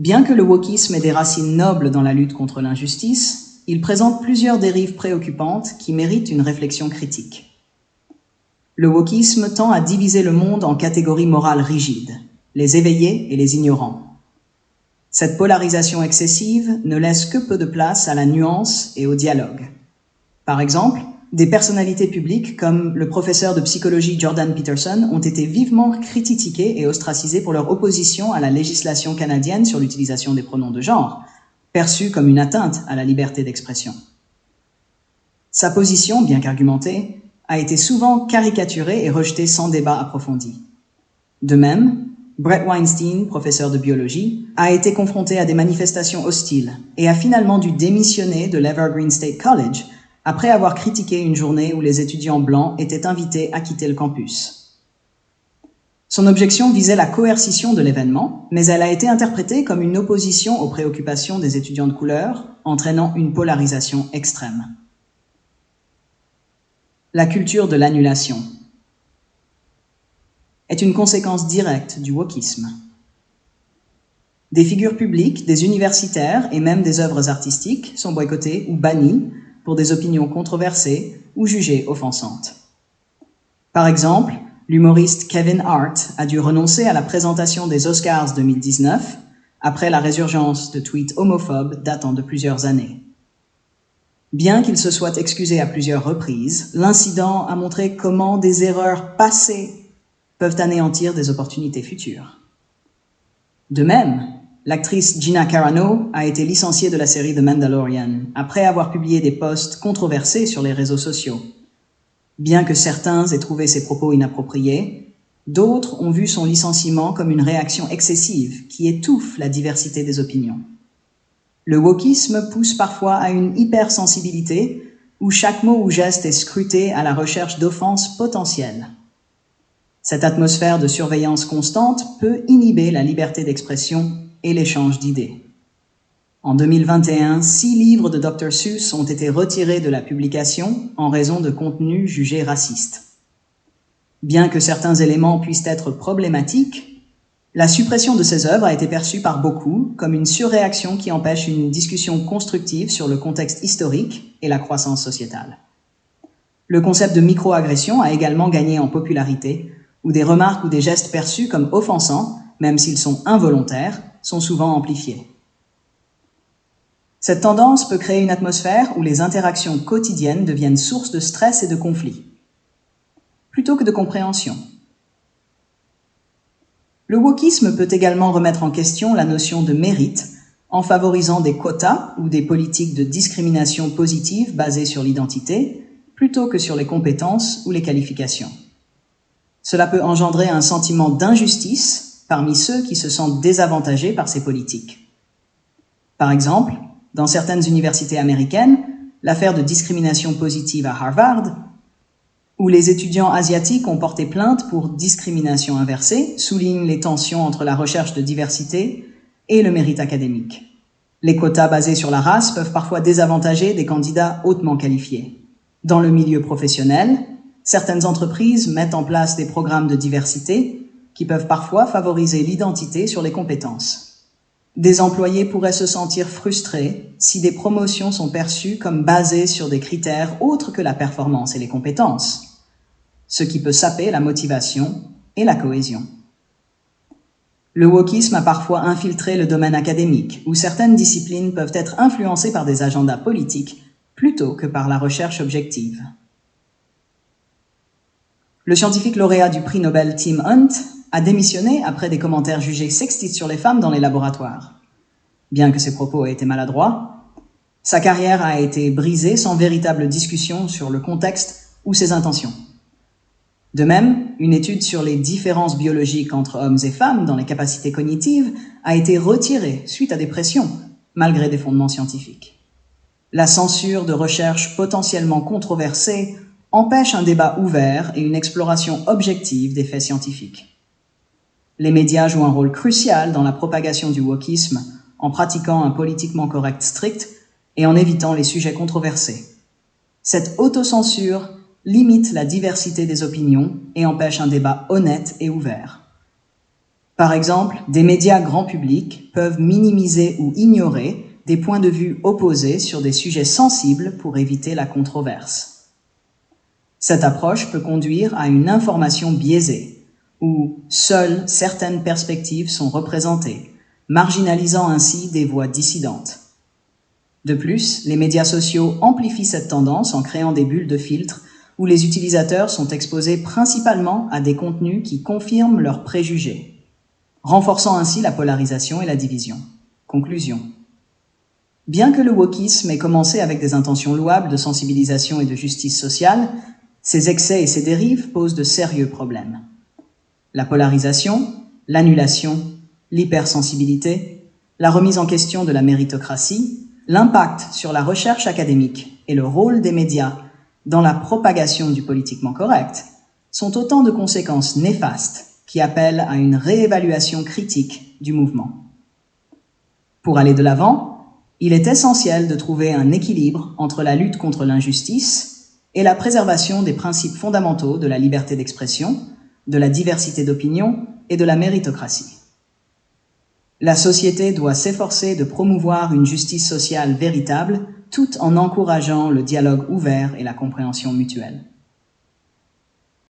Bien que le wokisme ait des racines nobles dans la lutte contre l'injustice, il présente plusieurs dérives préoccupantes qui méritent une réflexion critique. Le wokisme tend à diviser le monde en catégories morales rigides, les éveillés et les ignorants. Cette polarisation excessive ne laisse que peu de place à la nuance et au dialogue. Par exemple, des personnalités publiques comme le professeur de psychologie Jordan Peterson ont été vivement critiquées et ostracisées pour leur opposition à la législation canadienne sur l'utilisation des pronoms de genre, perçue comme une atteinte à la liberté d'expression. Sa position, bien qu'argumentée, a été souvent caricaturée et rejetée sans débat approfondi. De même, Bret Weinstein, professeur de biologie, a été confronté à des manifestations hostiles et a finalement dû démissionner de l'Evergreen State College après avoir critiqué une journée où les étudiants blancs étaient invités à quitter le campus. Son objection visait la coercition de l'événement, mais elle a été interprétée comme une opposition aux préoccupations des étudiants de couleur, entraînant une polarisation extrême. La culture de l'annulation est une conséquence directe du wokisme. Des figures publiques, des universitaires et même des œuvres artistiques sont boycottées ou bannies pour des opinions controversées ou jugées offensantes. Par exemple, l'humoriste Kevin Hart a dû renoncer à la présentation des Oscars 2019 après la résurgence de tweets homophobes datant de plusieurs années. Bien qu'il se soit excusé à plusieurs reprises, l'incident a montré comment des erreurs passées peuvent anéantir des opportunités futures. De même, l'actrice Gina Carano a été licenciée de la série The Mandalorian après avoir publié des posts controversés sur les réseaux sociaux. Bien que certains aient trouvé ses propos inappropriés, d'autres ont vu son licenciement comme une réaction excessive qui étouffe la diversité des opinions. Le wokisme pousse parfois à une hypersensibilité où chaque mot ou geste est scruté à la recherche d'offenses potentielles. Cette atmosphère de surveillance constante peut inhiber la liberté d'expression et l'échange d'idées. En 2021, 6 livres de Dr. Seuss ont été retirés de la publication en raison de contenus jugés racistes. Bien que certains éléments puissent être problématiques, la suppression de ces œuvres a été perçue par beaucoup comme une surréaction qui empêche une discussion constructive sur le contexte historique et la croissance sociétale. Le concept de microagression a également gagné en popularité, où des remarques ou des gestes perçus comme offensants, même s'ils sont involontaires, sont souvent amplifiés. Cette tendance peut créer une atmosphère où les interactions quotidiennes deviennent source de stress et de conflits, plutôt que de compréhension. Le wokisme peut également remettre en question la notion de mérite en favorisant des quotas ou des politiques de discrimination positive basées sur l'identité, plutôt que sur les compétences ou les qualifications. Cela peut engendrer un sentiment d'injustice parmi ceux qui se sentent désavantagés par ces politiques. Par exemple, dans certaines universités américaines, l'affaire de discrimination positive à Harvard, où les étudiants asiatiques ont porté plainte pour discrimination inversée, souligne les tensions entre la recherche de diversité et le mérite académique. Les quotas basés sur la race peuvent parfois désavantager des candidats hautement qualifiés. Dans le milieu professionnel, certaines entreprises mettent en place des programmes de diversité qui peuvent parfois favoriser l'identité sur les compétences. Des employés pourraient se sentir frustrés si des promotions sont perçues comme basées sur des critères autres que la performance et les compétences, ce qui peut saper la motivation et la cohésion. Le wokisme a parfois infiltré le domaine académique, où certaines disciplines peuvent être influencées par des agendas politiques plutôt que par la recherche objective. Le scientifique lauréat du prix Nobel Tim Hunt a démissionné après des commentaires jugés sexistes sur les femmes dans les laboratoires. Bien que ses propos aient été maladroits, sa carrière a été brisée sans véritable discussion sur le contexte ou ses intentions. De même, une étude sur les différences biologiques entre hommes et femmes dans les capacités cognitives a été retirée suite à des pressions, malgré des fondements scientifiques. La censure de recherches potentiellement controversées empêche un débat ouvert et une exploration objective des faits scientifiques. Les médias jouent un rôle crucial dans la propagation du wokisme en pratiquant un politiquement correct strict et en évitant les sujets controversés. Cette autocensure limite la diversité des opinions et empêche un débat honnête et ouvert. Par exemple, des médias grand public peuvent minimiser ou ignorer des points de vue opposés sur des sujets sensibles pour éviter la controverse. Cette approche peut conduire à une information biaisée, où seules certaines perspectives sont représentées, marginalisant ainsi des voix dissidentes. De plus, les médias sociaux amplifient cette tendance en créant des bulles de filtre où les utilisateurs sont exposés principalement à des contenus qui confirment leurs préjugés, renforçant ainsi la polarisation et la division. Conclusion. Bien que le wokisme ait commencé avec des intentions louables de sensibilisation et de justice sociale, ses excès et ses dérives posent de sérieux problèmes. La polarisation, l'annulation, l'hypersensibilité, la remise en question de la méritocratie, l'impact sur la recherche académique et le rôle des médias dans la propagation du politiquement correct sont autant de conséquences néfastes qui appellent à une réévaluation critique du mouvement. Pour aller de l'avant, il est essentiel de trouver un équilibre entre la lutte contre l'injustice et la préservation des principes fondamentaux de la liberté d'expression, de la diversité d'opinion et de la méritocratie. La société doit s'efforcer de promouvoir une justice sociale véritable tout en encourageant le dialogue ouvert et la compréhension mutuelle.